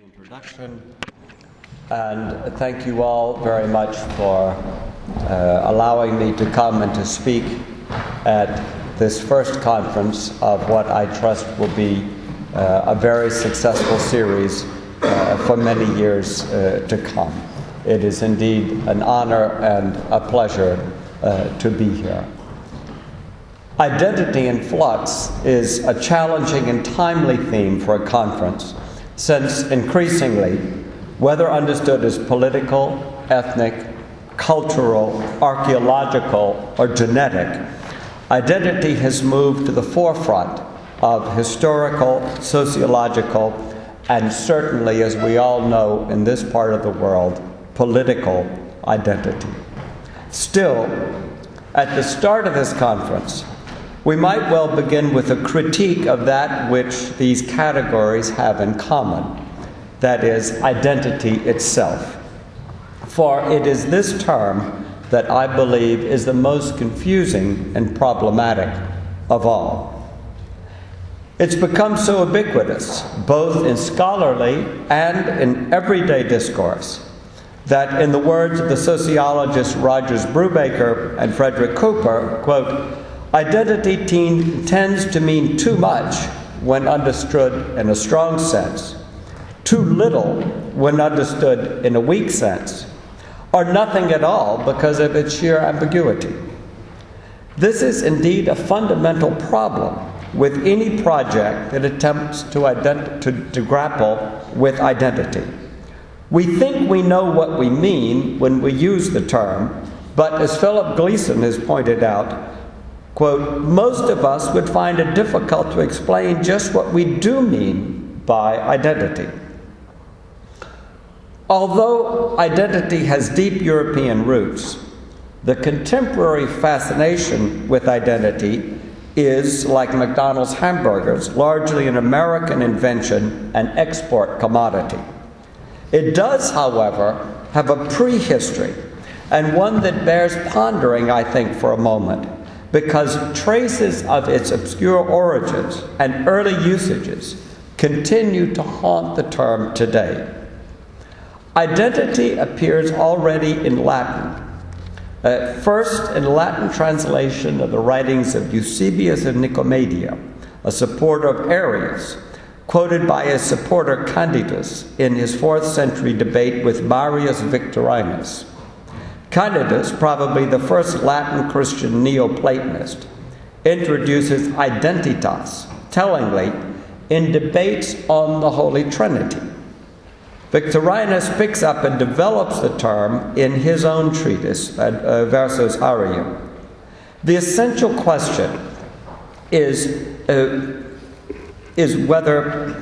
introduction, and thank you all very much for allowing me to come and to speak at this first conference of what I trust will be a very successful series for many years to come. It is indeed an honor and a pleasure to be here. Identity in flux is a challenging and timely theme for a conference, since increasingly, whether understood as political, ethnic, cultural, archaeological, or genetic, identity has moved to the forefront of historical, sociological, and certainly, as we all know in this part of the world, political identity. Still, at the start of this conference, we might well begin with a critique of that which these categories have in common, that is, identity itself. For it is this term that I believe is the most confusing and problematic of all. It's become so ubiquitous, both in scholarly and in everyday discourse, that in the words of the sociologists Rogers Brubaker and Frederick Cooper, quote, identity tends to mean too much when understood in a strong sense, too little when understood in a weak sense, or nothing at all because of its sheer ambiguity. This is indeed a fundamental problem with any project that attempts to grapple with identity. We think we know what we mean when we use the term, but as Philip Gleason has pointed out, quote, most of us would find it difficult to explain just what we do mean by identity. Although identity has deep European roots, the contemporary fascination with identity is, like McDonald's hamburgers, largely an American invention and export commodity. It does, however, have a prehistory, and one that bears pondering, I think, for a moment, because traces of its obscure origins and early usages continue to haunt the term today. Identity appears already in Latin. First, in Latin translation of the writings of Eusebius of Nicomedia, a supporter of Arius, quoted by his supporter Candidus in his 4th century debate with Marius Victorinus. Candidus, probably the first Latin Christian Neoplatonist, introduces identitas, tellingly, in debates on the Holy Trinity. Victorinus picks up and develops the term in his own treatise, Versus Arium. The essential question is whether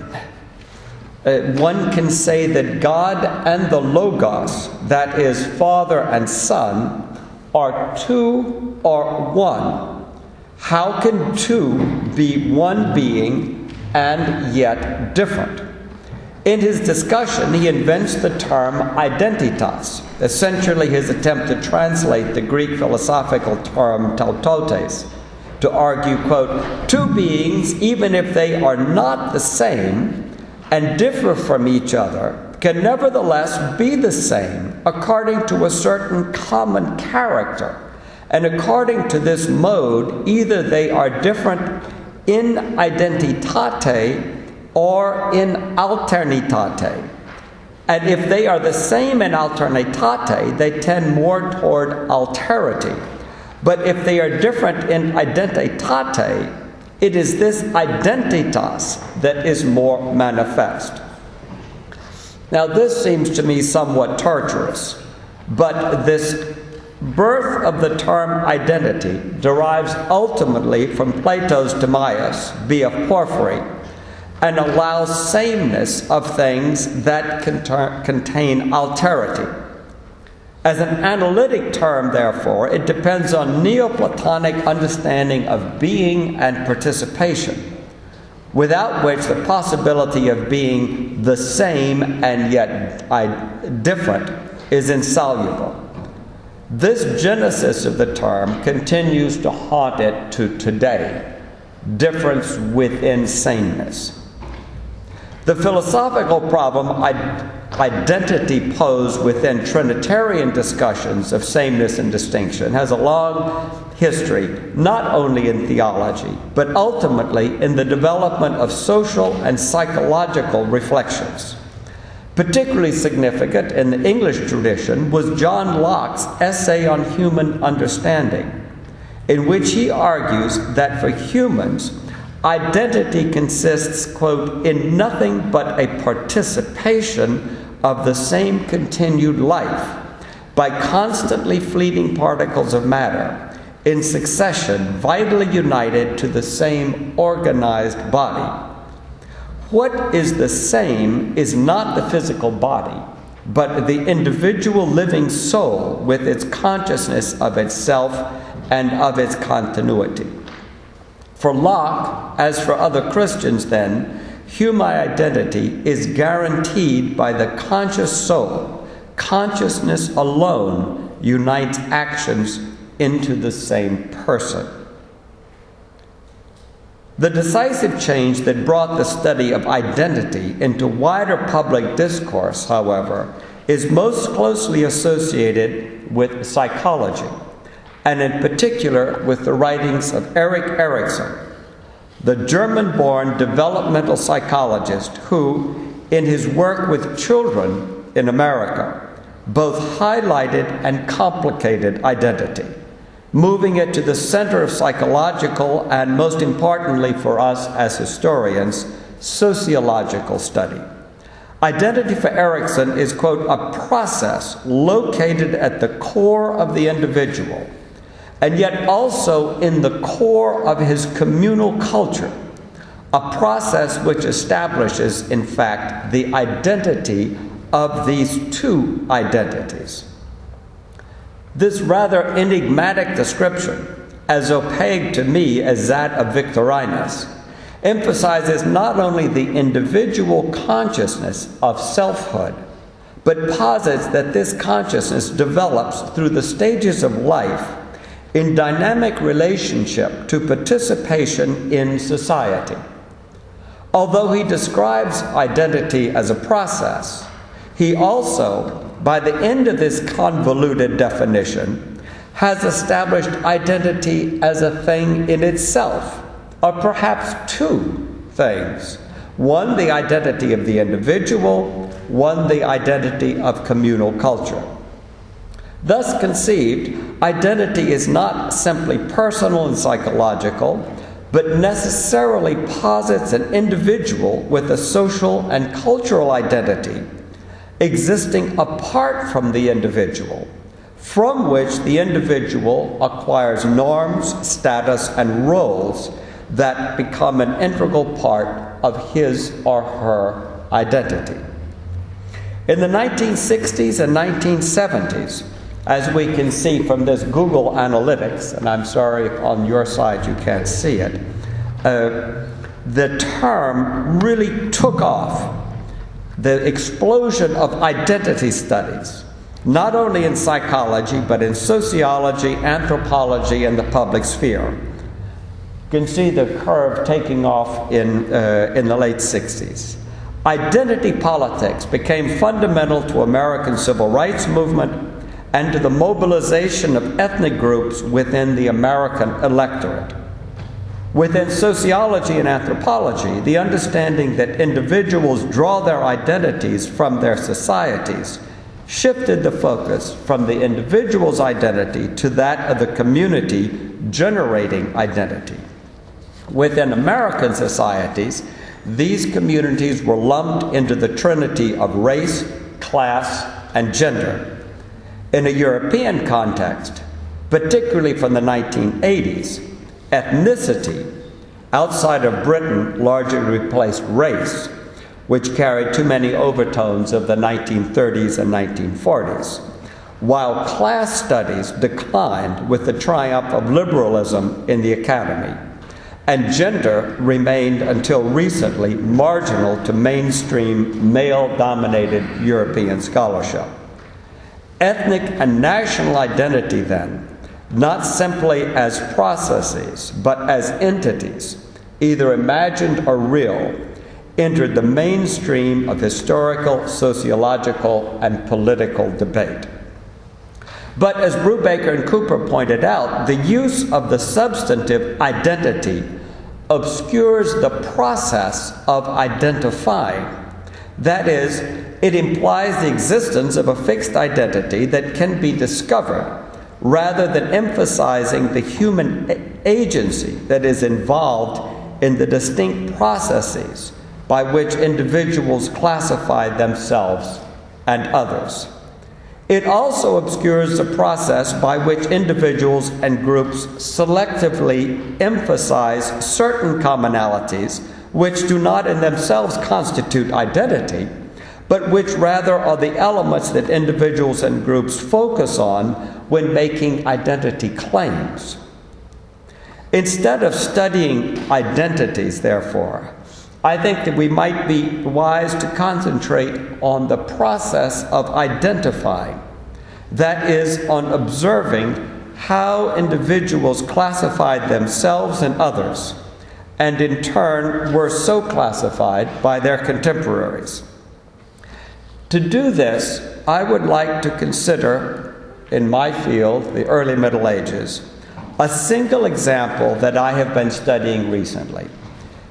one can say that God and the Logos, that is, Father and Son, are two or one. How can two be one being and yet different? In his discussion, he invents the term identitas, essentially his attempt to translate the Greek philosophical term tautotes, to argue, quote, two beings, even if they are not the same and differ from each other, can nevertheless be the same according to a certain common character. And according to this mode, either they are different in identitate or in alternitate. And if they are the same in alternitate, they tend more toward alterity. But if they are different in identitate, it is this identitas that is more manifest. Now, this seems to me somewhat tortuous, but this birth of the term identity derives ultimately from Plato's Timaeus via Porphyry, and allows sameness of things that contain alterity. As an analytic term, therefore, it depends on Neoplatonic understanding of being and participation, without which the possibility of being the same and yet different is insoluble. This genesis of the term continues to haunt it to today, difference within sameness. The philosophical problem identity posed within Trinitarian discussions of sameness and distinction has a long history, not only in theology, but ultimately in the development of social and psychological reflections. Particularly significant in the English tradition was John Locke's essay on human understanding, in which he argues that for humans, identity consists, quote, in nothing but a participation of the same continued life by constantly fleeting particles of matter in succession, vitally united to the same organized body. What is the same is not the physical body, but the individual living soul with its consciousness of itself and of its continuity. For Locke, as for other Christians then, human identity is guaranteed by the conscious soul. Consciousness alone unites actions into the same person. The decisive change that brought the study of identity into wider public discourse, however, is most closely associated with psychology, and in particular with the writings of Erik Erikson, the German-born developmental psychologist who, in his work with children in America, both highlighted and complicated identity, moving it to the center of psychological and, most importantly for us as historians, sociological study. Identity for Erikson is, quote, a process located at the core of the individual, and yet also in the core of his communal culture, a process which establishes, in fact, the identity of these two identities. This rather enigmatic description, as opaque to me as that of Victorinus, emphasizes not only the individual consciousness of selfhood, but posits that this consciousness develops through the stages of life in dynamic relationship to participation in society. Although he describes identity as a process, he also, by the end of this convoluted definition, has established identity as a thing in itself, or perhaps two things. One, the identity of the individual, one, the identity of communal culture. Thus conceived, identity is not simply personal and psychological, but necessarily posits an individual with a social and cultural identity existing apart from the individual, from which the individual acquires norms, status, and roles that become an integral part of his or her identity. In the 1960s and 1970s, as we can see from this Google Analytics, and I'm sorry if on your side you can't see it, the term really took off. The explosion of identity studies, not only in psychology, but in sociology, anthropology, and the public sphere. You can see the curve taking off in the late 60s. Identity politics became fundamental to American civil rights movement and to the mobilization of ethnic groups within the American electorate. Within sociology and anthropology, the understanding that individuals draw their identities from their societies shifted the focus from the individual's identity to that of the community generating identity. Within American societies, these communities were lumped into the trinity of race, class, and gender. In a European context, particularly from the 1980s, ethnicity outside of Britain largely replaced race, which carried too many overtones of the 1930s and 1940s, while class studies declined with the triumph of liberalism in the academy, and gender remained until recently marginal to mainstream male-dominated European scholarship. Ethnic and national identity, then, not simply as processes, but as entities, either imagined or real, entered the mainstream of historical, sociological, and political debate. But as Brubaker and Cooper pointed out, the use of the substantive identity obscures the process of identifying. That is, it implies the existence of a fixed identity that can be discovered, rather than emphasizing the human agency that is involved in the distinct processes by which individuals classify themselves and others. It also obscures the process by which individuals and groups selectively emphasize certain commonalities which do not in themselves constitute identity, but which rather are the elements that individuals and groups focus on when making identity claims. Instead of studying identities, therefore, I think that we might be wise to concentrate on the process of identifying. That is, on observing how individuals classified themselves and others, and in turn were so classified by their contemporaries. To do this, I would like to consider, in my field, the early Middle Ages, a single example that I have been studying recently.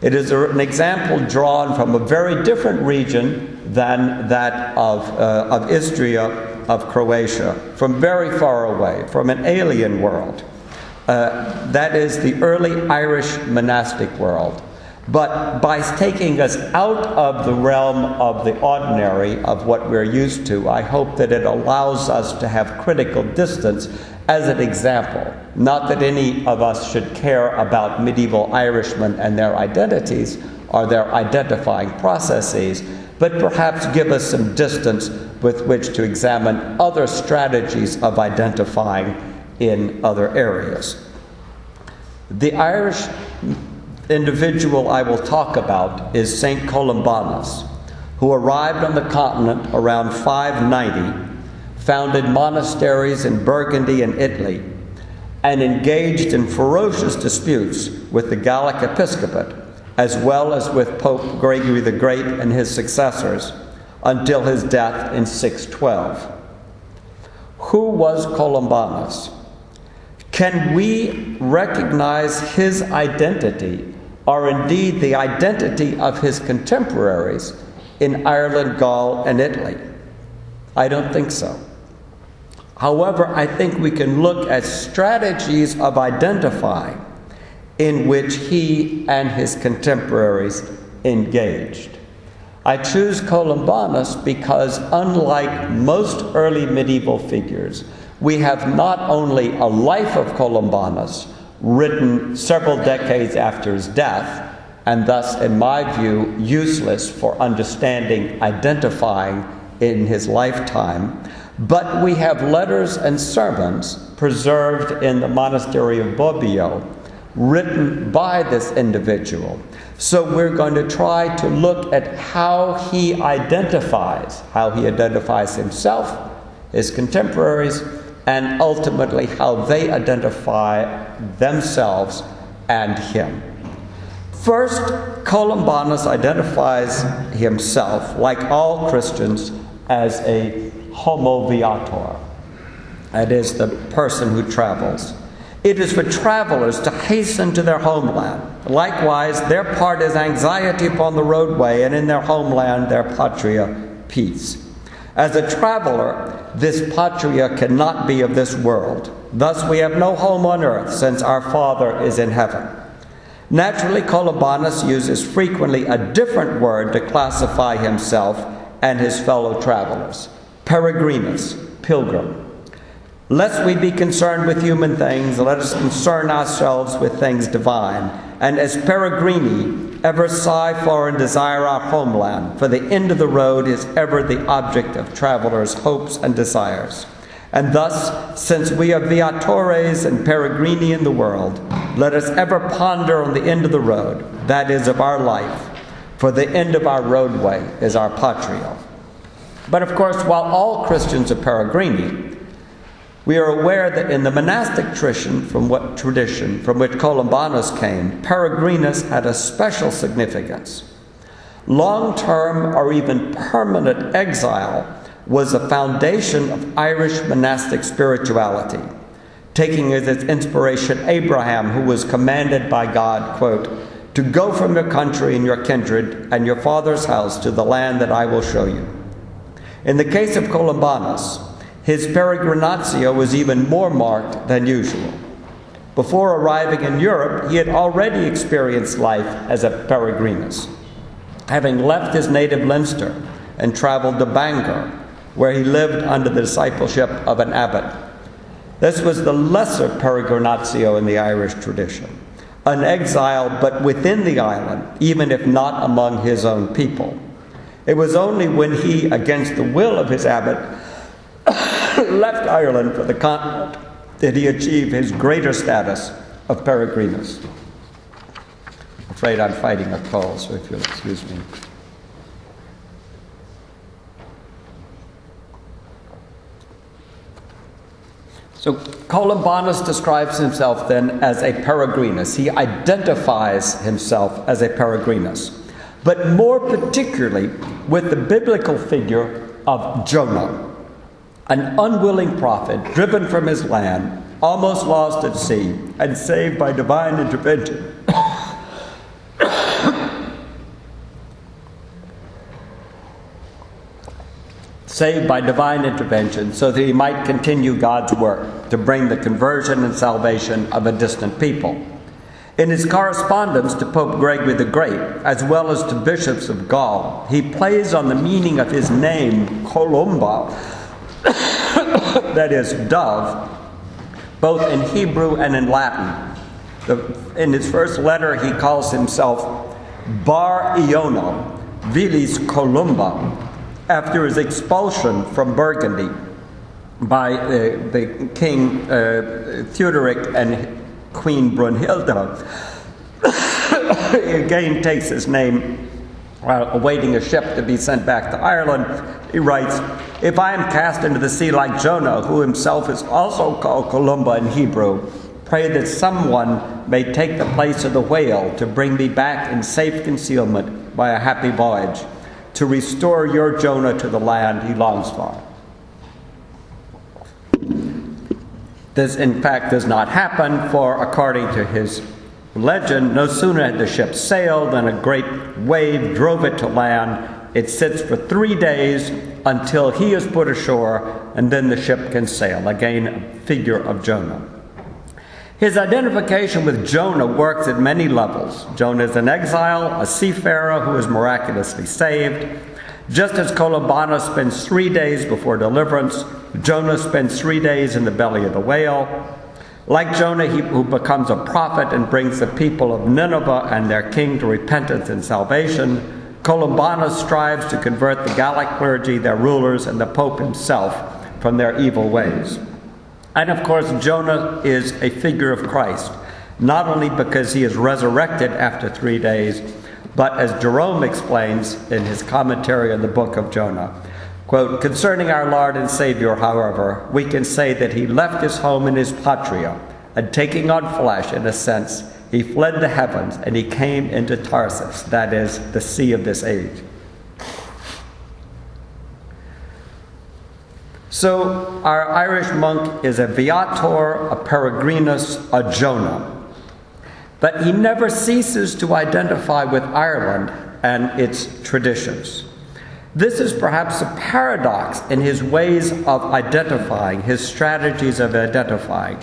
It is an example drawn from a very different region than that of Istria, of Croatia, from very far away, from an alien world. That is the early Irish monastic world. But by taking us out of the realm of the ordinary, of what we're used to, I hope that it allows us to have critical distance as an example. Not that any of us should care about medieval Irishmen and their identities or their identifying processes, but perhaps give us some distance with which to examine other strategies of identifying in other areas. The Irish individual I will talk about is St. Columbanus, who arrived on the continent around 590, founded monasteries in Burgundy and Italy, and engaged in ferocious disputes with the Gallic episcopate, as well as with Pope Gregory the Great and his successors, until his death in 612. Who was Columbanus? Can we recognize his identity, or indeed the identity of his contemporaries in Ireland, Gaul, and Italy? I don't think so. However, I think we can look at strategies of identifying in which he and his contemporaries engaged. I choose Columbanus because, unlike most early medieval figures, we have not only a life of Columbanus written several decades after his death, and thus, in my view, useless for understanding, identifying in his lifetime, but we have letters and sermons preserved in the monastery of Bobbio, written by this individual. So we're going to try to look at how he identifies himself, his contemporaries, and ultimately how they identify themselves and him. First, Columbanus identifies himself, like all Christians, as a homo viator. That is, the person who travels. It is for travelers to hasten to their homeland. Likewise, their part is anxiety upon the roadway, and in their homeland, their patria, peace. As a traveler, this patria cannot be of this world. Thus, we have no home on earth, since our Father is in heaven. Naturally, Columbanus uses frequently a different word to classify himself and his fellow travelers: peregrinus, pilgrim. Lest we be concerned with human things, let us concern ourselves with things divine, and as peregrini ever sigh for and desire our homeland, for the end of the road is ever the object of travelers' hopes and desires. And thus, since we are viatores and peregrini in the world, let us ever ponder on the end of the road, that is, of our life, for the end of our roadway is our patria. But of course, while all Christians are peregrini, we are aware that in the monastic tradition from which Columbanus came, peregrinus had a special significance. Long-term or even permanent exile was the foundation of Irish monastic spirituality, taking as its inspiration Abraham, who was commanded by God, quote, to go from your country and your kindred and your father's house to the land that I will show you. In the case of Columbanus, his peregrinatio was even more marked than usual. Before arriving in Europe, he had already experienced life as a peregrinus, having left his native Leinster and traveled to Bangor, where he lived under the discipleship of an abbot. This was the lesser peregrinatio in the Irish tradition, an exile but within the island, even if not among his own people. It was only when he, against the will of his abbot, left Ireland for the continent that he achieved his greater status of peregrinus. I'm afraid I'm fighting a cold, so if you'll excuse me. So Columbanus describes himself then as a peregrinus. He identifies himself as a peregrinus, but more particularly with the biblical figure of Jonah, an unwilling prophet driven from his land, almost lost at sea, and saved by divine intervention. Saved by divine intervention so that he might continue God's work to bring the conversion and salvation of a distant people. In his correspondence to Pope Gregory the Great, as well as to bishops of Gaul, he plays on the meaning of his name, Columba, that is, dove, both in Hebrew and in Latin. In his first letter, he calls himself Bar Iono, Vilis Columba, after his expulsion from Burgundy by the king Theodoric and Queen Brunhilda. He again takes his name while awaiting a ship to be sent back to Ireland. He writes, if I am cast into the sea like Jonah, who himself is also called Columba in Hebrew, pray that someone may take the place of the whale to bring me back in safe concealment by a happy voyage, to restore your Jonah to the land he longs for. This, in fact, does not happen, for according to his legend, no sooner had the ship sailed than a great wave drove it to land. It sits for 3 days until he is put ashore, and then the ship can sail. Again, a figure of Jonah. His identification with Jonah works at many levels. Jonah is an exile, a seafarer who is miraculously saved. Just as Columbanus spends 3 days before deliverance, Jonah spends 3 days in the belly of the whale. Like Jonah, who becomes a prophet and brings the people of Nineveh and their king to repentance and salvation, Columbanus strives to convert the Gallic clergy, their rulers, and the Pope himself from their evil ways. And of course, Jonah is a figure of Christ, not only because he is resurrected after 3 days, but as Jerome explains in his commentary on the book of Jonah, quote, concerning our Lord and Savior, however, we can say that he left his home in his patria, and taking on flesh, in a sense, he fled the heavens, and he came into Tarsus, that is, the sea of this age. So our Irish monk is a viator, a peregrinus, a Jonah. But he never ceases to identify with Ireland and its traditions. This is perhaps a paradox in his ways of identifying, his strategies of identifying.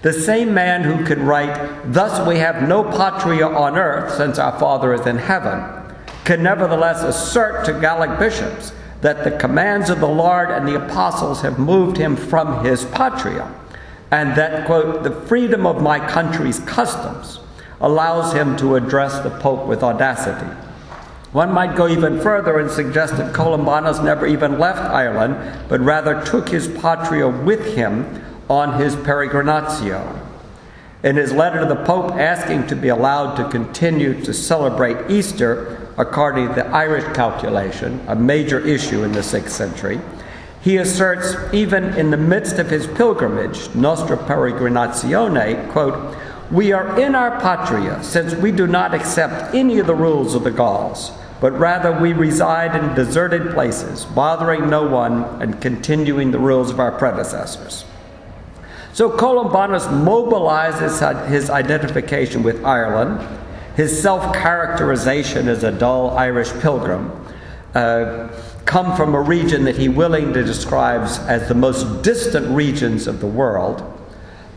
The same man who could write, thus we have no patria on earth since our Father is in heaven, can nevertheless assert to Gallic bishops that the commands of the Lord and the apostles have moved him from his patria, and that, quote, the freedom of my country's customs allows him to address the Pope with audacity. One might go even further and suggest that Columbanus never even left Ireland, but rather took his patria with him on his peregrinatio. In his letter to the Pope asking to be allowed to continue to celebrate Easter according to the Irish calculation, a major issue in the 6th century, he asserts, even in the midst of his pilgrimage, Nostra Peregrinazione, quote, we are in our patria, since we do not accept any of the rules of the Gauls, but rather we reside in deserted places, bothering no one and continuing the rules of our predecessors. So Columbanus mobilizes his identification with Ireland, his self-characterization as a dull Irish pilgrim, come from a region that he willingly describes as the most distant regions of the world,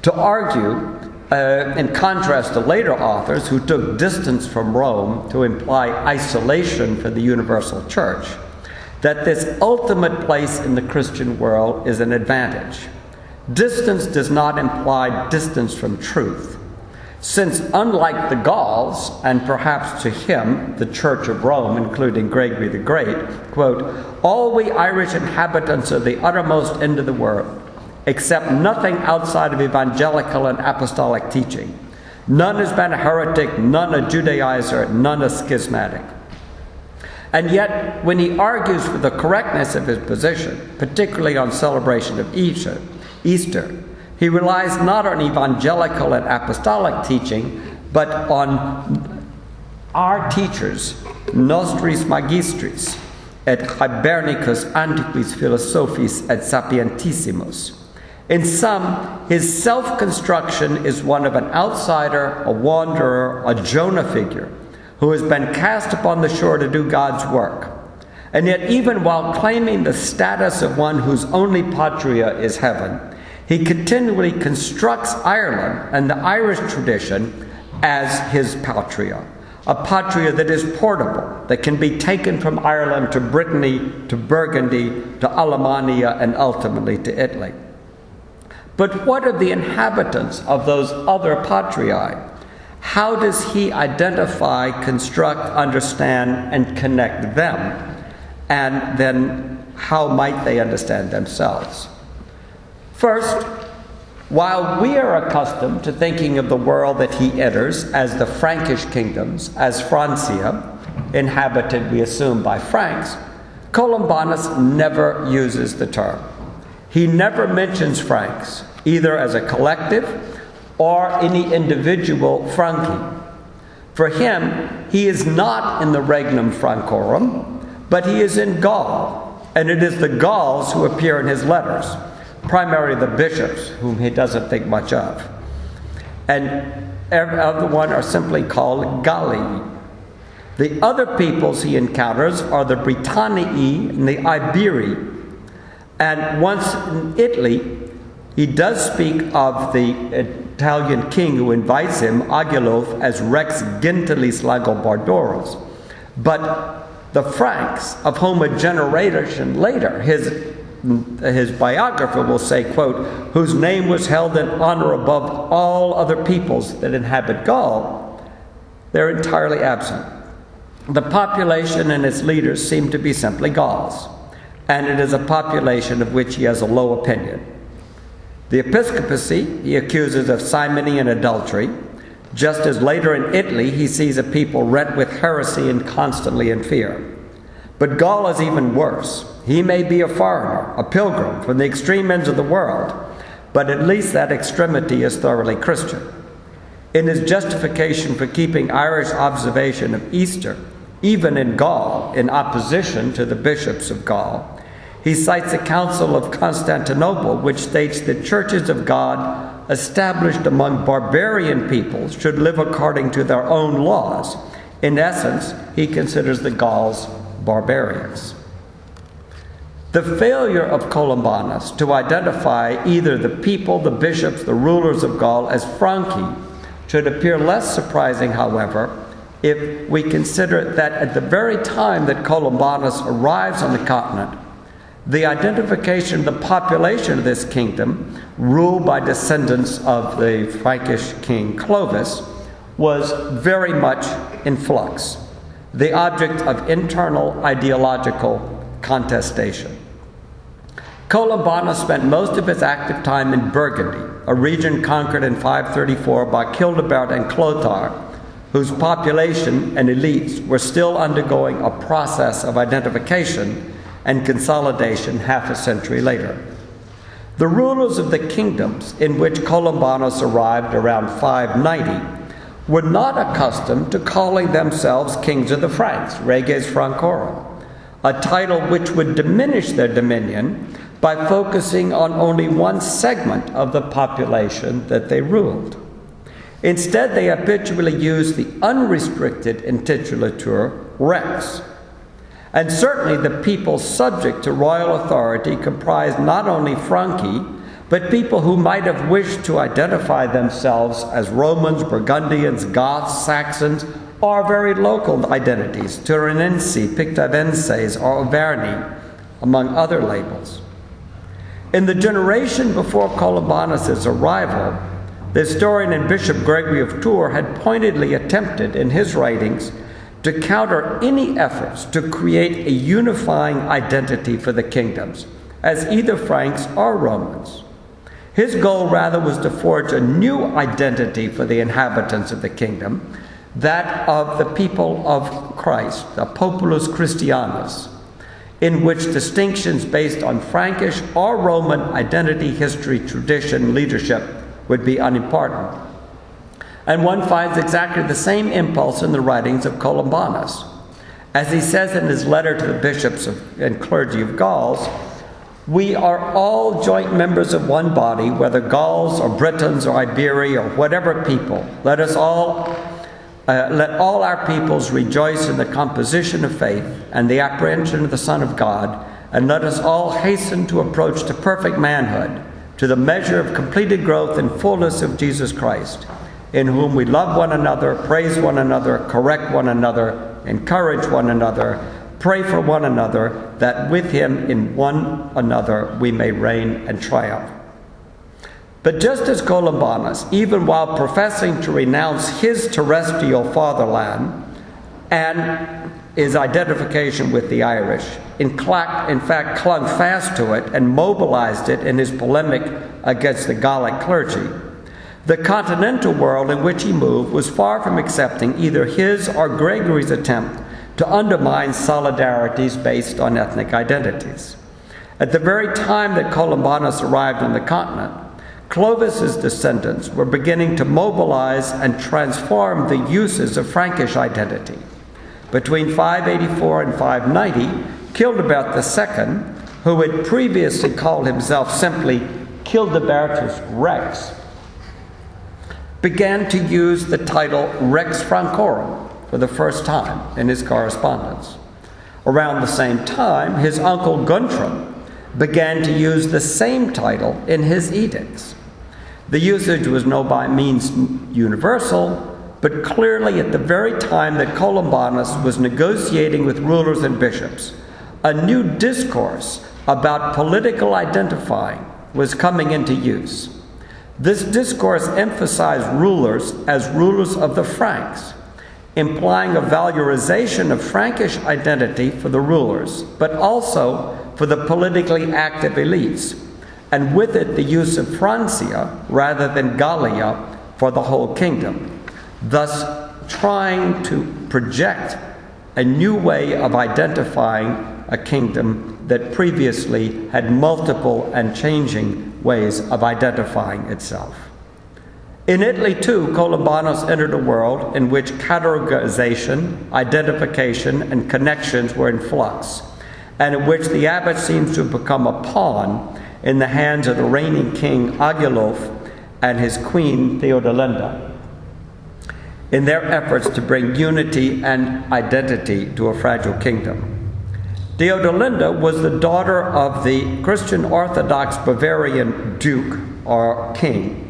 to argue, in contrast to later authors who took distance from Rome to imply isolation for the universal church, that this ultimate place in the Christian world is an advantage. Distance does not imply distance from truth, since unlike the Gauls, and perhaps to him, the Church of Rome, including Gregory the Great, quote, all we Irish inhabitants of the uttermost end of the world accept nothing outside of evangelical and apostolic teaching. None has been a heretic, none a Judaizer, none a schismatic. And yet, when he argues for the correctness of his position, particularly on celebration of Easter, he relies not on evangelical and apostolic teaching, but on our teachers, nostris magistris, et Hibernicus antiquis philosophis et sapientissimus. In sum, his self-construction is one of an outsider, a wanderer, a Jonah figure, who has been cast upon the shore to do God's work. And yet, even while claiming the status of one whose only patria is heaven, he continually constructs Ireland and the Irish tradition as his patria, a patria that is portable, that can be taken from Ireland to Brittany, to Burgundy, to Alemannia, and ultimately to Italy. But what of the inhabitants of those other patriae? How does he identify, construct, understand, and connect them? And then how might they understand themselves? First, while we are accustomed to thinking of the world that he enters as the Frankish kingdoms, as Francia, inhabited, we assume, by Franks, Columbanus never uses the term. He never mentions Franks, either as a collective or any individual Franki. For him, he is not in the Regnum Francorum, but he is in Gaul, and it is the Gauls who appear in his letters, primarily the bishops, whom he doesn't think much of. And every other one are simply called Galli. The other peoples he encounters are the Britanniae and the Iberi. And once in Italy, he does speak of the Italian king who invites him, Agilolf, as Rex Gentilis Lagobardoros. But the Franks, of whom a generation later, his biographer will say, quote, whose name was held in honor above all other peoples that inhabit Gaul, they're entirely absent. The population and its leaders seem to be simply Gauls, and it is a population of which he has a low opinion. The episcopacy he accuses of simony and adultery, just as later in Italy he sees a people rent with heresy and constantly in fear. But Gaul is even worse. He may be a foreigner, a pilgrim from the extreme ends of the world, but at least that extremity is thoroughly Christian. In his justification for keeping Irish observation of Easter, even in Gaul, in opposition to the bishops of Gaul, he cites the Council of Constantinople, which states that churches of God established among barbarian peoples should live according to their own laws. In essence, he considers the Gauls barbarians. The failure of Columbanus to identify either the people, the bishops, the rulers of Gaul as Franki should appear less surprising, however, if we consider that at the very time that Columbanus arrives on the continent, the identification of the population of this kingdom, ruled by descendants of the Frankish king Clovis, was very much in flux, the object of internal ideological contestation. Columbanus spent most of his active time in Burgundy, a region conquered in 534 by Childebert and Clothar, whose population and elites were still undergoing a process of identification and consolidation half a century later. The rulers of the kingdoms in which Columbanus arrived around 590 were not accustomed to calling themselves kings of the Franks, reges Francorum, a title which would diminish their dominion by focusing on only one segment of the population that they ruled. Instead, they habitually used the unrestricted intitulature rex. And certainly the people subject to royal authority comprised not only Franki, but people who might have wished to identify themselves as Romans, Burgundians, Goths, Saxons, or very local identities, Turinensi, Pictavenses, or Auvergne, among other labels. In the generation before Columbanus' arrival, the historian and Bishop Gregory of Tours had pointedly attempted in his writings to counter any efforts to create a unifying identity for the kingdoms, as either Franks or Romans. His goal rather was to forge a new identity for the inhabitants of the kingdom, that of the people of Christ, the Populus Christianus, in which distinctions based on Frankish or Roman identity, history, tradition, leadership would be unimportant. And one finds exactly the same impulse in the writings of Columbanus. As he says in his letter to the bishops and clergy of Gauls, "We are all joint members of one body, whether Gauls or Britons or Iberi or whatever people. Let all our peoples rejoice in the composition of faith and the apprehension of the Son of God, and let us all hasten to approach to perfect manhood, to the measure of completed growth and fullness of Jesus Christ, in whom we love one another, praise one another, correct one another, encourage one another, pray for one another, that with him in one another we may reign and triumph." But just as Columbanus, even while professing to renounce his terrestrial fatherland and his identification with the Irish, in fact clung fast to it and mobilized it in his polemic against the Gallic clergy, the continental world in which he moved was far from accepting either his or Gregory's attempt to undermine solidarities based on ethnic identities. At the very time that Columbanus arrived on the continent, Clovis's descendants were beginning to mobilize and transform the uses of Frankish identity. Between 584 and 590, Childebert II, who had previously called himself simply Childebertus Rex, began to use the title Rex Francorum for the first time in his correspondence. Around the same time, his uncle Guntram began to use the same title in his edicts. The usage was no by means universal, but clearly at the very time that Columbanus was negotiating with rulers and bishops, a new discourse about political identifying was coming into use. This discourse emphasized rulers as rulers of the Franks, implying a valorization of Frankish identity for the rulers, but also for the politically active elites, and with it the use of Francia rather than Gallia for the whole kingdom, thus trying to project a new way of identifying a kingdom that previously had multiple and changing ways of identifying itself. In Italy, too, Columbanus entered a world in which categorization, identification, and connections were in flux, and in which the abbot seems to have become a pawn in the hands of the reigning king Agilulf and his queen Theodelinda in their efforts to bring unity and identity to a fragile kingdom. Theodelinda was the daughter of the Christian Orthodox Bavarian duke or king,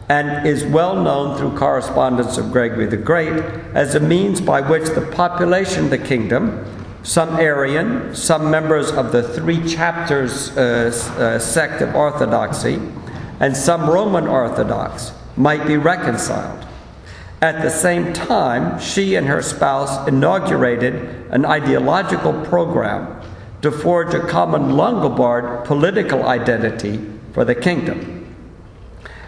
and is well known through correspondence of Gregory the Great as a means by which the population of the kingdom, some Arian, some members of the three chapters sect of Orthodoxy, and some Roman Orthodox, might be reconciled. At the same time, she and her spouse inaugurated an ideological program to forge a common Longobarд political identity for the kingdom.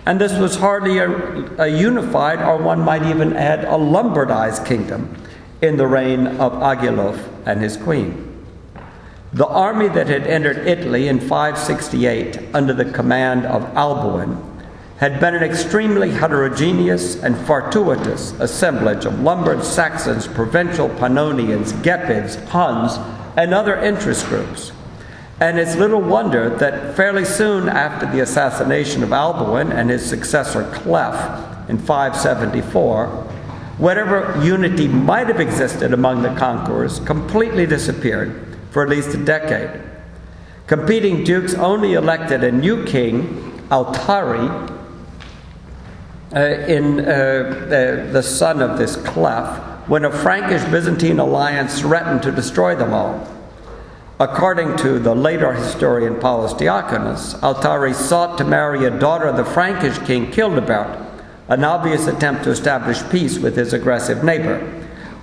And this was hardly a unified, or one might even add, a Lombardized kingdom in the reign of Agilulf and his queen. The army that had entered Italy in 568 under the command of Alboin had been an extremely heterogeneous and fortuitous assemblage of Lombard, Saxons, Provincial, Pannonians, Gepids, Huns, and other interest groups. And it's little wonder that fairly soon after the assassination of Alboin and his successor Clef in 574, whatever unity might have existed among the conquerors completely disappeared for at least a decade. Competing dukes only elected a new king, Altari, the son of this Clef, when a Frankish-Byzantine alliance threatened to destroy them all. According to the later historian Paulus Diaconus, Altari sought to marry a daughter of the Frankish king Childebert, an obvious attempt to establish peace with his aggressive neighbor.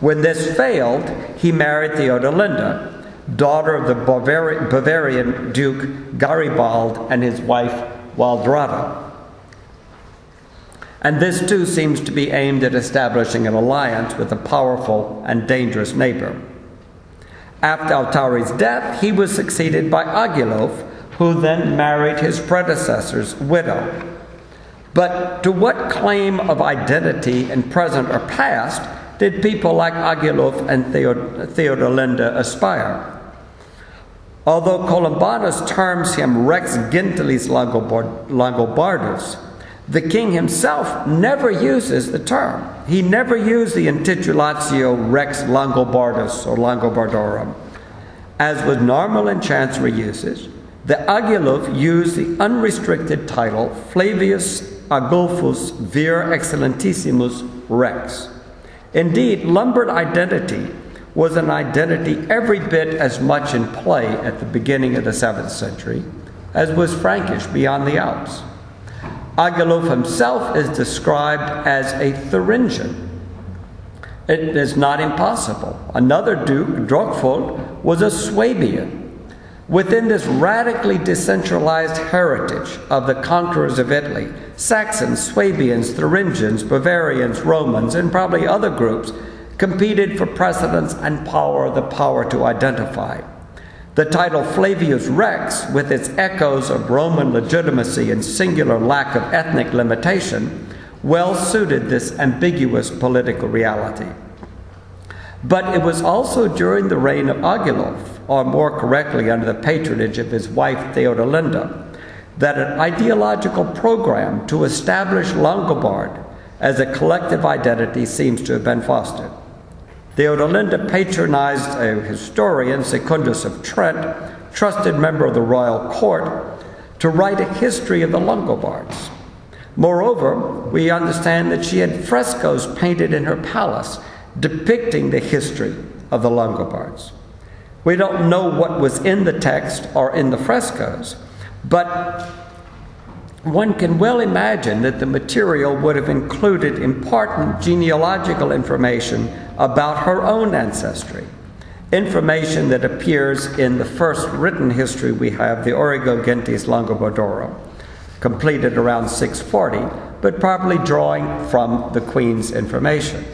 When this failed, he married Theodelinda, daughter of the Bavarian Duke Garibald and his wife Waldrada. And this too seems to be aimed at establishing an alliance with a powerful and dangerous neighbor. After Altari's death, he was succeeded by Agilulf, who then married his predecessor's widow. But to what claim of identity in present or past did people like Agilulf and Theodelinda aspire? Although Columbanus terms him Rex Gentilis Langobardus, the king himself never uses the term. He never used the intitulatio Rex Langobardus or Langobardorum. As was normal in chancery usage, the Agilulf used the unrestricted title Flavius Agulphus Vir Excellentissimus Rex. Indeed, Lombard identity was an identity every bit as much in play at the beginning of the 7th century as was Frankish beyond the Alps. Agilulf himself is described as a Thuringian. It is not impossible. Another duke, Drochfold, was a Swabian. Within this radically decentralized heritage of the conquerors of Italy, Saxons, Swabians, Thuringians, Bavarians, Romans, and probably other groups competed for precedence and power, the power to identify. The title Flavius Rex, with its echoes of Roman legitimacy and singular lack of ethnic limitation, well suited this ambiguous political reality. But it was also during the reign of Agilulf, or more correctly under the patronage of his wife Theodelinda, that an ideological program to establish Langobard as a collective identity seems to have been fostered. Theodelinda patronized a historian, Secundus of Trent, trusted member of the royal court, to write a history of the Longobards. Moreover, we understand that she had frescoes painted in her palace depicting the history of the Longobards. We don't know what was in the text or in the frescoes, but one can well imagine that the material would have included important genealogical information about her own ancestry, information that appears in the first written history we have, the Origo Gentis Langobardorum, completed around 640, but probably drawing from the Queen's information.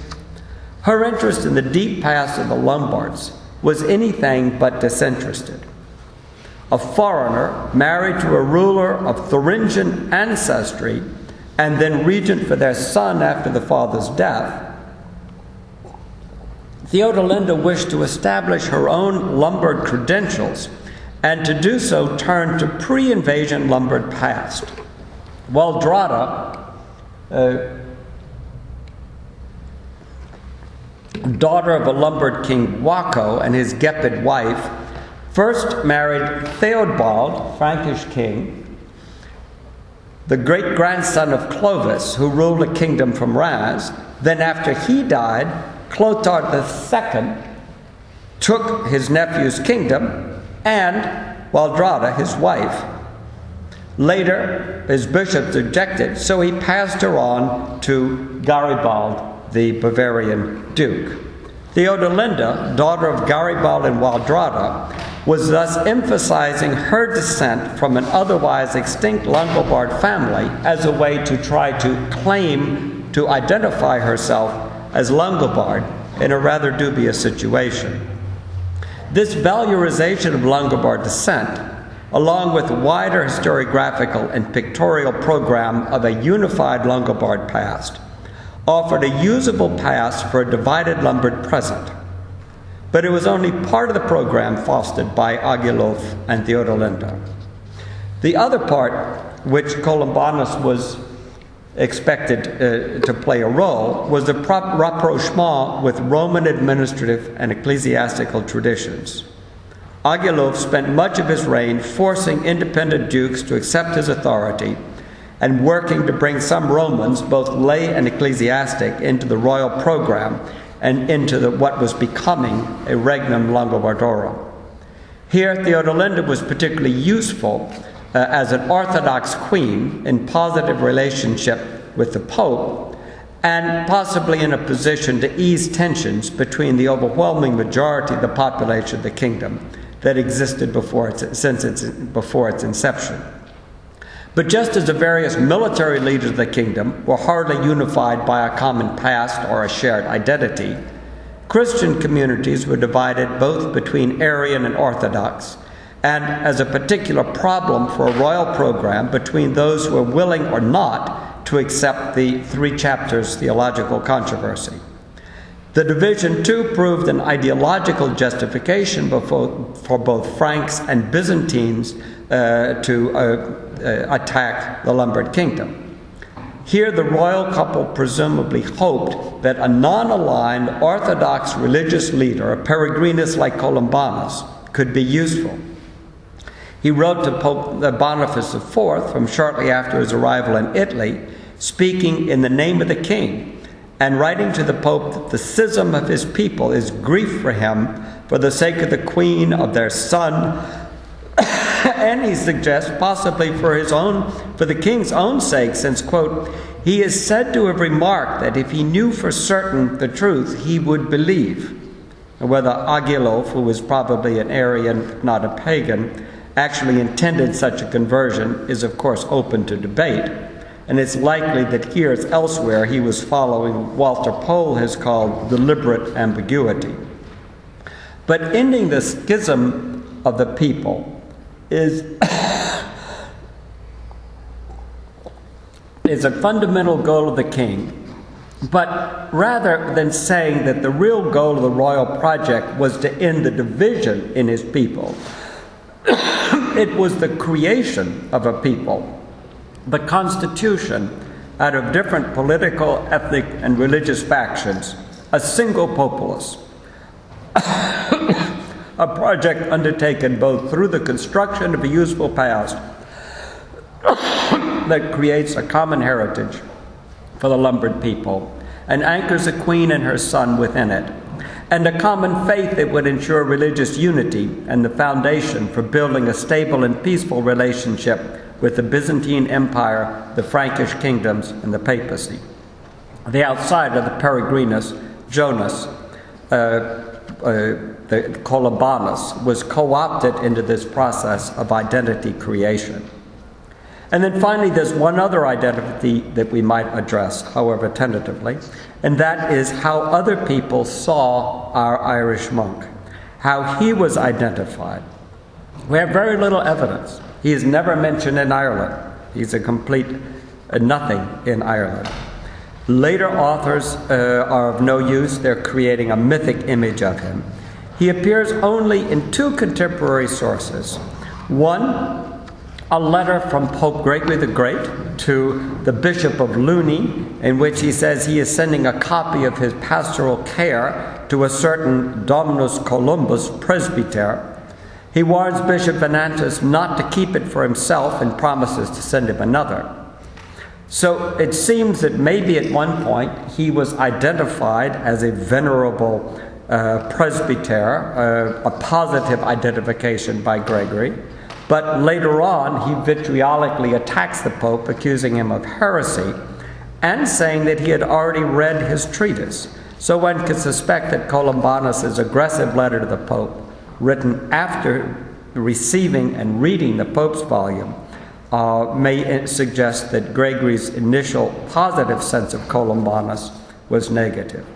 Her interest in the deep past of the Lombards was anything but disinterested. A foreigner married to a ruler of Thuringian ancestry and then regent for their son after the father's death, Theodelinda wished to establish her own Lombard credentials and to do so turned to pre-invasion Lombard past. Waldrada, daughter of a Lombard king Waco and his Gepid wife, first married Theodbald, Frankish king, the great-grandson of Clovis, who ruled a kingdom from Raz. Then after he died, Clothar II took his nephew's kingdom and Waldrada, his wife. Later, his bishops objected, so he passed her on to Garibald, the Bavarian duke. Theodelinda, daughter of Garibald and Waldrada, was thus emphasizing her descent from an otherwise extinct Langobard family as a way to try to claim to identify herself as Langobard in a rather dubious situation. This valorization of Langobard descent along with a wider historiographical and pictorial program of a unified Longobard past, offered a usable past for a divided Lombard present. But it was only part of the program fostered by Agilolf and Theodolinda. The other part, which Columbanus was expected to play a role, was the rapprochement with Roman administrative and ecclesiastical traditions. Agilolf spent much of his reign forcing independent dukes to accept his authority and working to bring some Romans, both lay and ecclesiastic, into the royal program and into what was becoming a regnum Longobardorum. Here, Theodolinda was particularly useful as an Orthodox queen in positive relationship with the Pope, and possibly in a position to ease tensions between the overwhelming majority of the population of the kingdom that existed before its inception. But just as the various military leaders of the kingdom were hardly unified by a common past or a shared identity, Christian communities were divided both between Arian and Orthodox, and as a particular problem for a royal program between those who were willing or not to accept the 3 chapters theological controversy. The division, too, proved an ideological justification for both Franks and Byzantines to attack the Lombard kingdom. Here, the royal couple presumably hoped that a non-aligned Orthodox religious leader, a Peregrinus like Columbanus, could be useful. He wrote to Pope Boniface IV from shortly after his arrival in Italy, speaking in the name of the king, and writing to the Pope that the schism of his people is grief for him for the sake of the queen, of their son, and he suggests possibly for the king's own sake, since, quote, he is said to have remarked that if he knew for certain the truth, he would believe. Whether Agilolf, who was probably an Arian, not a pagan, actually intended such a conversion is, of course, open to debate. And it's likely that here, as elsewhere, he was following what Walter Pohl has called deliberate ambiguity. But ending the schism of the people is a fundamental goal of the king. But rather than saying that the real goal of the royal project was to end the division in his people, it was the creation of a people, the constitution out of different political, ethnic, and religious factions, a single populace, a project undertaken both through the construction of a useful past that creates a common heritage for the Lombard people and anchors a queen and her son within it, and a common faith that would ensure religious unity and the foundation for building a stable and peaceful relationship with the Byzantine Empire, the Frankish kingdoms, and the papacy. The outsider, the Peregrinus, Jonas, the Columbanus, was co-opted into this process of identity creation. And then finally, there's one other identity that we might address, however tentatively, and that is how other people saw our Irish monk, how he was identified. We have very little evidence. He is never mentioned in Ireland. He's a complete nothing in Ireland. Later authors are of no use. They're creating a mythic image of him. He appears only in 2 contemporary sources. One, a letter from Pope Gregory the Great to the Bishop of Luni, in which he says he is sending a copy of his pastoral care to a certain Dominus Columbus presbyter. He warns Bishop Venantius not to keep it for himself and promises to send him another. So it seems that maybe at one point he was identified as a venerable presbyter, a positive identification by Gregory. But later on, he vitriolically attacks the Pope, accusing him of heresy, and saying that he had already read his treatise. So one could suspect that Columbanus' aggressive letter to the Pope, written after receiving and reading the Pope's volume, may suggest that Gregory's initial positive sense of Columbanus was negative.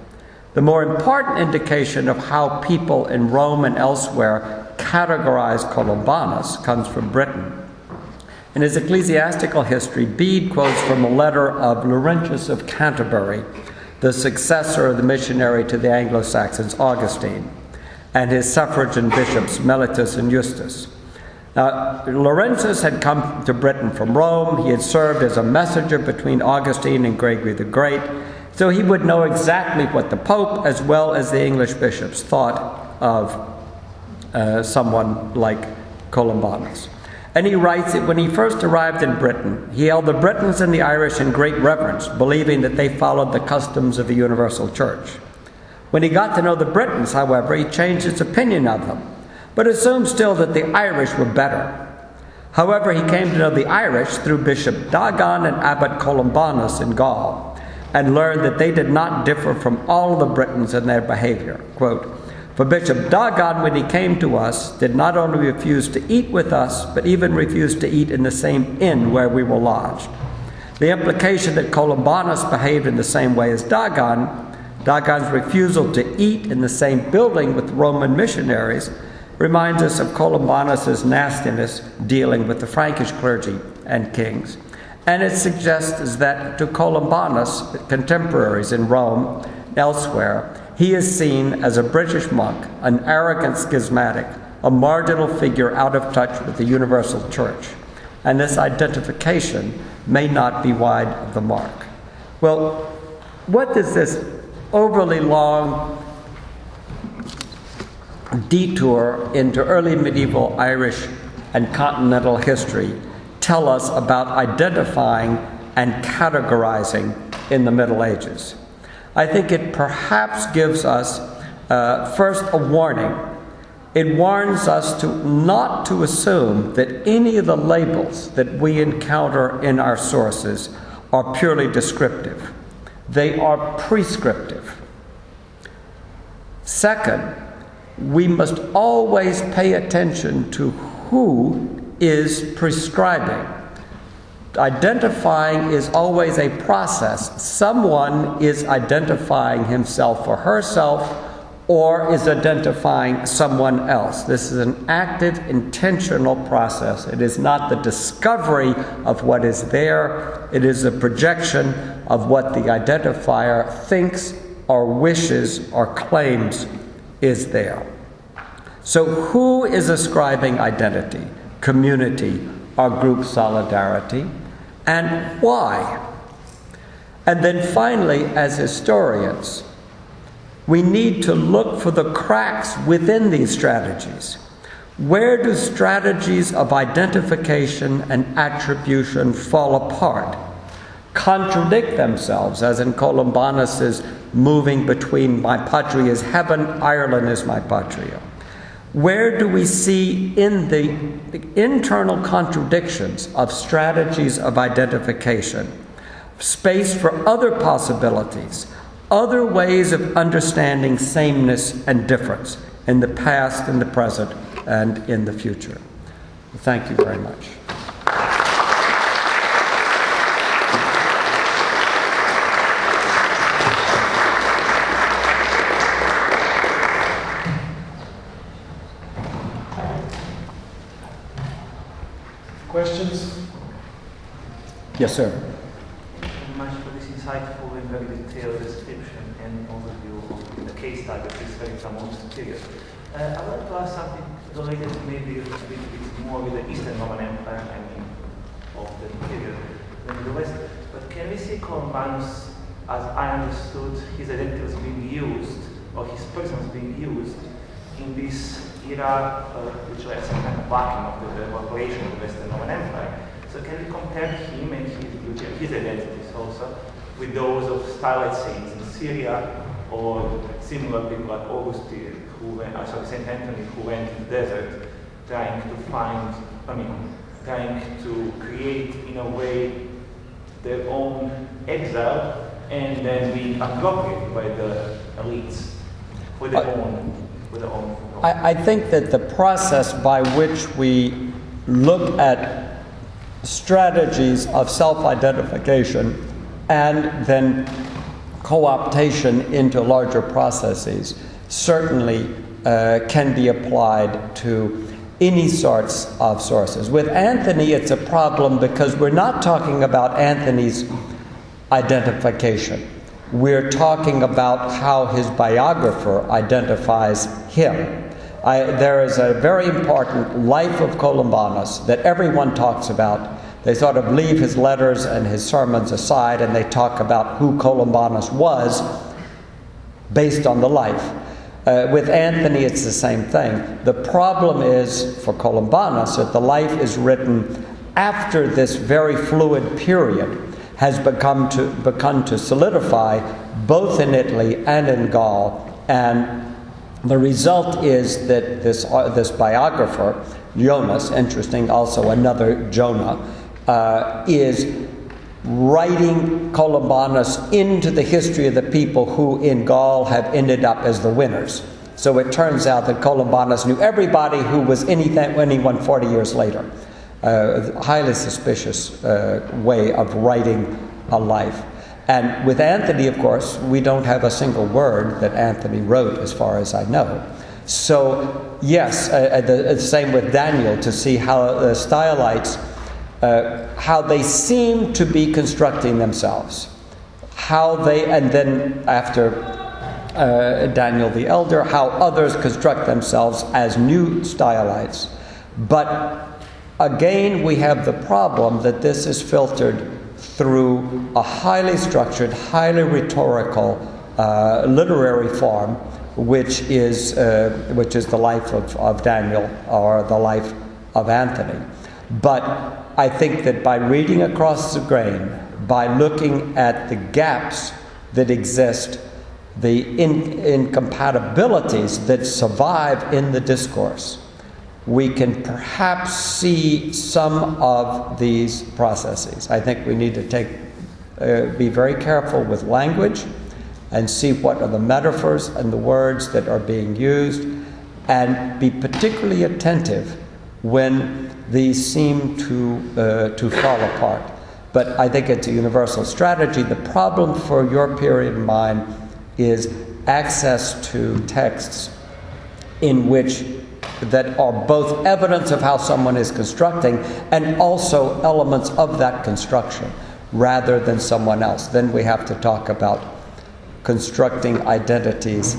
The more important indication of how people in Rome and elsewhere categorize Columbanus comes from Britain. In his ecclesiastical history, Bede quotes from a letter of Laurentius of Canterbury, the successor of the missionary to the Anglo-Saxons, Augustine, and his suffragan bishops, Mellitus and Justus. Now, Laurentius had come to Britain from Rome. He had served as a messenger between Augustine and Gregory the Great, so he would know exactly what the Pope, as well as the English bishops, thought of someone like Columbanus. And he writes that when he first arrived in Britain, he held the Britons and the Irish in great reverence, believing that they followed the customs of the universal church. When he got to know the Britons, however, he changed his opinion of them, but assumed still that the Irish were better. However, he came to know the Irish through Bishop Dagon and Abbot Columbanus in Gaul, and learned that they did not differ from all the Britons in their behavior. Quote, "For Bishop Dagon, when he came to us, did not only refuse to eat with us, but even refused to eat in the same inn where we were lodged." The implication that Columbanus behaved in the same way as Dagon, Dagon's refusal to eat in the same building with Roman missionaries, reminds us of Columbanus' nastiness dealing with the Frankish clergy and kings. And it suggests that to Columbanus, contemporaries in Rome, elsewhere, he is seen as a British monk, an arrogant schismatic, a marginal figure out of touch with the universal church. And this identification may not be wide of the mark. Well, what does this overly long detour into early medieval Irish and continental history tell us about identifying and categorizing in the Middle Ages? I think it perhaps gives us first a warning. It warns us not to assume that any of the labels that we encounter in our sources are purely descriptive. They are prescriptive. Second, we must always pay attention to who is prescribing. Identifying is always a process. Someone is identifying himself or herself, or is identifying someone else. This is an active, intentional process. It is not the discovery of what is there. It is a projection of what the identifier thinks or wishes or claims is there. So who is ascribing identity, community, or group solidarity, and why? And then finally, as historians, we need to look for the cracks within these strategies. Where do strategies of identification and attribution fall apart, contradict themselves, as in Columbanus's moving between my patria is heaven, Ireland is my patria? Where do we see in the internal contradictions of strategies of identification space for other possibilities, other ways of understanding sameness and difference in the past, in the present, and in the future? Thank you very much. Questions? Yes, sir. Thank you very much for this insightful and very detailed description and overview of the case study of this very famous period. I'd like to ask something related maybe a little bit more with the Eastern Roman Empire, of the period than the West. But can we see Columbanus, as I understood, his identity was being used, or his person was being used in this era, which was some kind of vacuum of the evaporation of the Western Roman Empire. So can we compare him and his identities also with those of starlight saints in Syria, or similar people like Augustine, St. Anthony, who went to the desert trying to create in a way their own exile and then being appropriated by the elites with their own. I think that the process by which we look at strategies of self-identification and then co-optation into larger processes certainly can be applied to any sorts of sources. With Anthony, it's a problem because we're not talking about Anthony's identification. We're talking about how his biographer identifies him. There is a very important life of Columbanus that everyone talks about. They sort of leave his letters and his sermons aside, and they talk about who Columbanus was based on the life. With Anthony, it's the same thing. The problem is, for Columbanus, that the life is written after this very fluid period has begun to solidify both in Italy and in Gaul. And the result is that this biographer, Jonas, interesting, also another Jonah, is writing Columbanus into the history of the people who in Gaul have ended up as the winners. So it turns out that Columbanus knew everybody who was anyone 40 years later. Highly suspicious way of writing a life. And with Anthony, of course, we don't have a single word that Anthony wrote, as far as I know. So, yes, the same with Daniel, to see how the Stylites, how they seem to be constructing themselves. And then after Daniel the Elder, how others construct themselves as new Stylites. But again, we have the problem that this is filtered through a highly structured, highly rhetorical literary form, which is the life of Daniel or the life of Anthony. But I think that by reading across the grain, by looking at the gaps that exist, the incompatibilities that survive in the discourse, we can perhaps see some of these processes. I think we need to be very careful with language and see what are the metaphors and the words that are being used, and be particularly attentive when these seem to fall apart. But I think it's a universal strategy. The problem for your period of mind is access to texts that are both evidence of how someone is constructing and also elements of that construction rather than someone else. Then we have to talk about constructing identities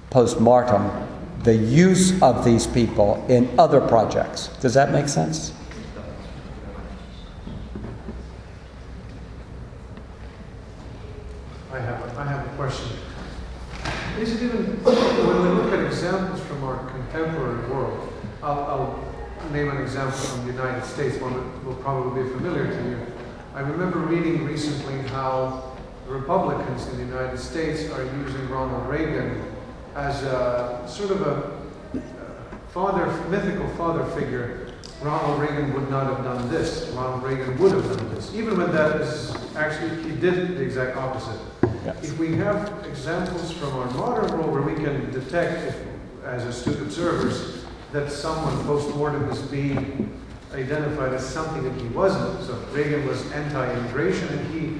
post-mortem, the use of these people in other projects. Does that make sense? I have a question. Is it even, when we look at examples from our contemporary world, I'll name an example from the United States, one that will probably be familiar to you. I remember reading recently how Republicans in the United States are using Ronald Reagan as a sort of a mythical father figure. Ronald Reagan would not have done this. Ronald Reagan would have done this. Even when that is actually, he did the exact opposite. Yes. If we have examples from our modern world where we can detect, as astute observers, that someone post-mortem is being identified as something that he wasn't. So Reagan was anti-immigration and he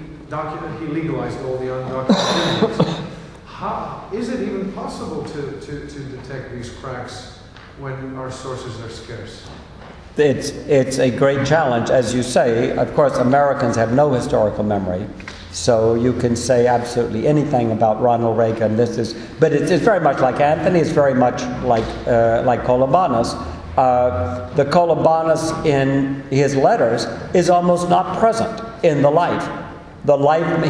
legalized all the undocumented immigrants. How is it even possible to detect these cracks when our sources are scarce? It's a great challenge. As you say, of course, Americans have no historical memory. So you can say absolutely anything about Ronald Reagan. But it's very much like Anthony. It's very much like Columbanus. The Columbanus in his letters is almost not present in the life.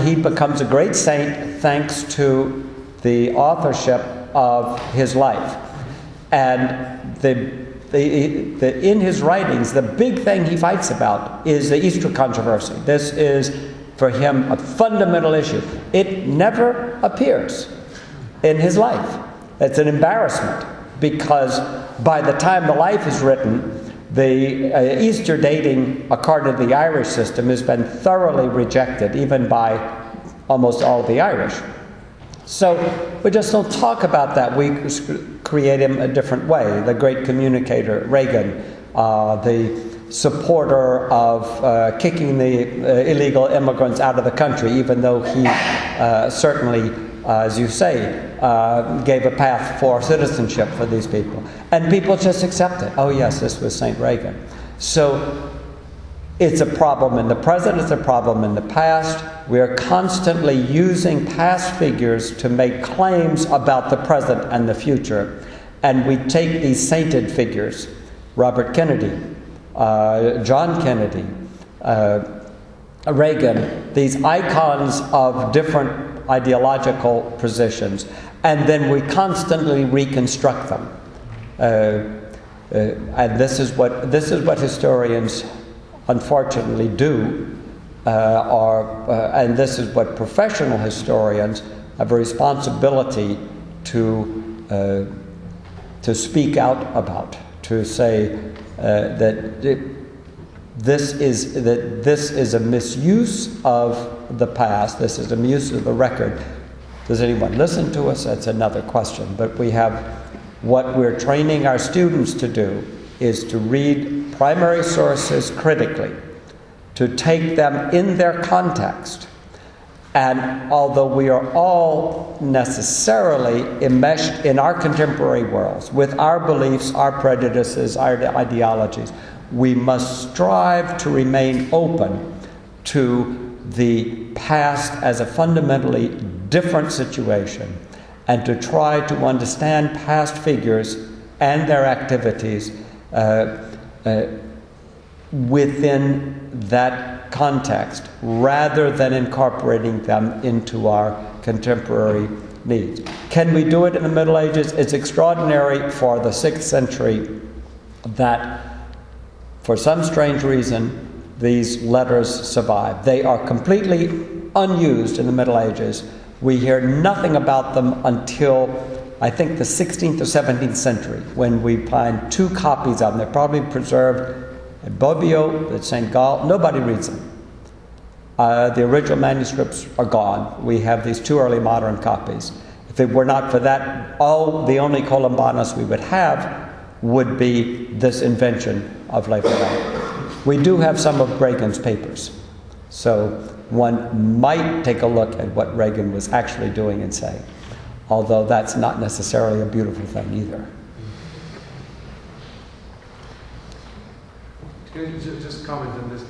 He becomes a great saint thanks to the authorship of his life. And in his writings, the big thing he fights about is the Easter controversy. This is, for him, a fundamental issue. It never appears in his life. It's an embarrassment, because by the time the life is written, the Easter dating, according to the Irish system, has been thoroughly rejected, even by almost all the Irish. So we just don't talk about that. We create him a different way. The great communicator, Reagan, the supporter of kicking the illegal immigrants out of the country, even though he certainly as you say, gave a path for citizenship for these people. And people just accept it. Oh yes, this was St. Reagan. So it's a problem in the present, it's a problem in the past. We're constantly using past figures to make claims about the present and the future. And we take these sainted figures, Robert Kennedy, John Kennedy, Reagan, these icons of different ideological positions, and then we constantly reconstruct them. And this is what historians unfortunately do, and this is what professional historians have a responsibility to speak out about, to say that this is a misuse of the past, this is a misuse of the record. Does anyone listen to us? That's another question. But we have, what we're training our students to do is to read primary sources critically, to take them in their context. And although we are all necessarily enmeshed in our contemporary worlds, with our beliefs, our prejudices, our ideologies, we must strive to remain open to the past as a fundamentally different situation, and to try to understand past figures and their activities within that context, rather than incorporating them into our contemporary needs. Can we do it in the Middle Ages? It's extraordinary for the 6th century that, for some strange reason, these letters survive. They are completely unused in the Middle Ages. We hear nothing about them until, I think, the 16th or 17th century, when we find 2 copies of them. They're probably preserved at Bobbio, at St. Gall. Nobody reads them. The original manuscripts are gone. We have these 2 early modern copies. If it were not for that, the only Columbanus we would have would be this invention of Leibniz. We do have some of Reagan's papers, so one might take a look at what Reagan was actually doing and saying, although that's not necessarily a beautiful thing either. Can you just comment on this?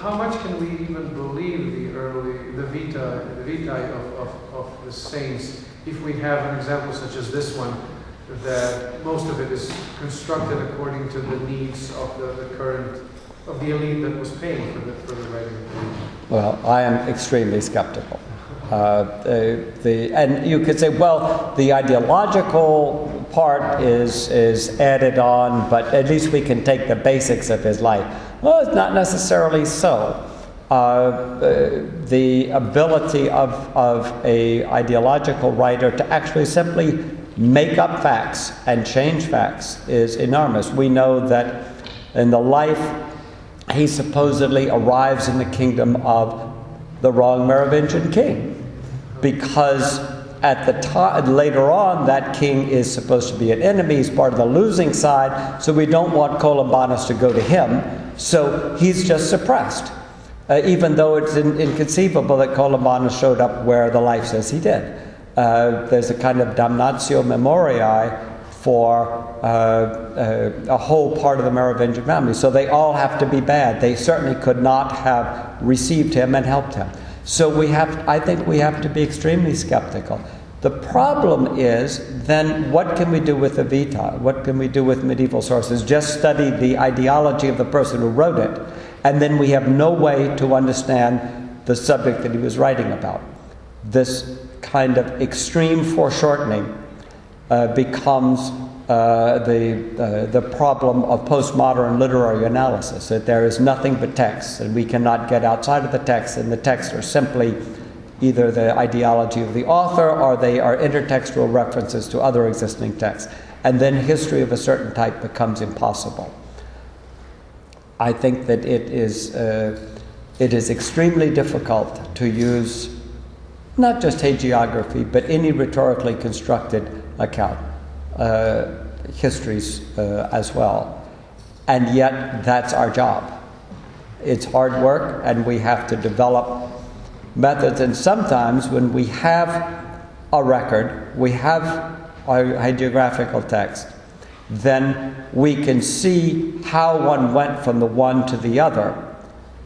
How much can we even believe the vitae of the saints, if we have an example such as this one, that most of it is constructed according to the needs of the elite that was paying for the Reagan? Well, I am extremely skeptical. And you could say, well, the ideological part is added on, but at least we can take the basics of his life. Well, it's not necessarily so. The ability of a ideological writer to actually simply make up facts and change facts is enormous. We know that in the life, he supposedly arrives in the kingdom of the wrong Merovingian king, because at the time, later on, that king is supposed to be an enemy. He's part of the losing side, so we don't want Columbanus to go to him. So he's just suppressed, even though it's inconceivable that Columbanus showed up where the life says he did. There's a kind of damnatio memoriae for a whole part of the Merovingian family. So they all have to be bad. They certainly could not have received him and helped him. So I think we have to be extremely skeptical. The problem is, then, what can we do with the vita? What can we do with medieval sources? Just study the ideology of the person who wrote it, and then we have no way to understand the subject that he was writing about. This kind of extreme foreshortening becomes the problem of postmodern literary analysis, that there is nothing but text, and we cannot get outside of the text, and the texts are simply either the ideology of the author, or they are intertextual references to other existing texts. And then history of a certain type becomes impossible. I think that it is extremely difficult to use not just hagiography, but any rhetorically constructed account, histories as well. And yet, that's our job. It's hard work, and we have to develop methods. And sometimes when we have a record, we have a hagiographical text, then we can see how one went from the one to the other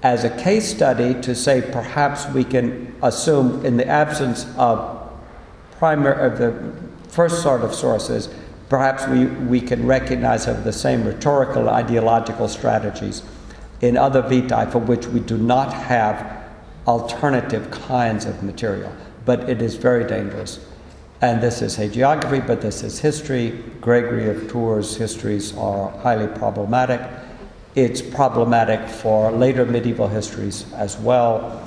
as a case study to say perhaps we can assume in the absence of the first sort of sources, perhaps we can recognize of the same rhetorical ideological strategies in other vitae for which we do not have alternative kinds of material. But it is very dangerous. And this is hagiography, but this is history. Gregory of Tours' histories are highly problematic. It's problematic for later medieval histories as well.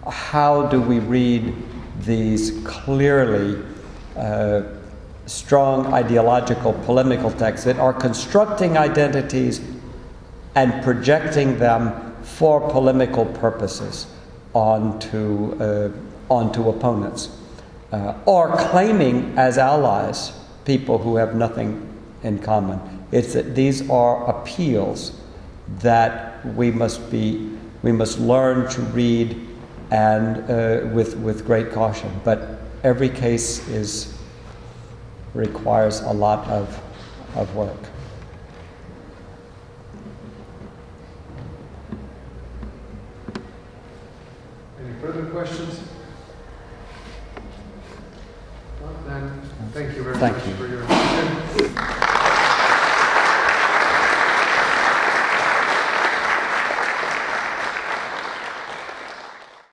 How do we read these clearly strong ideological polemical texts that are constructing identities and projecting them for polemical purposes onto opponents, or claiming as allies people who have nothing in common? It's that these are appeals that we must learn to read and with great caution. But every case requires a lot of work. Any further questions? Well, then, thank you very much for your attention.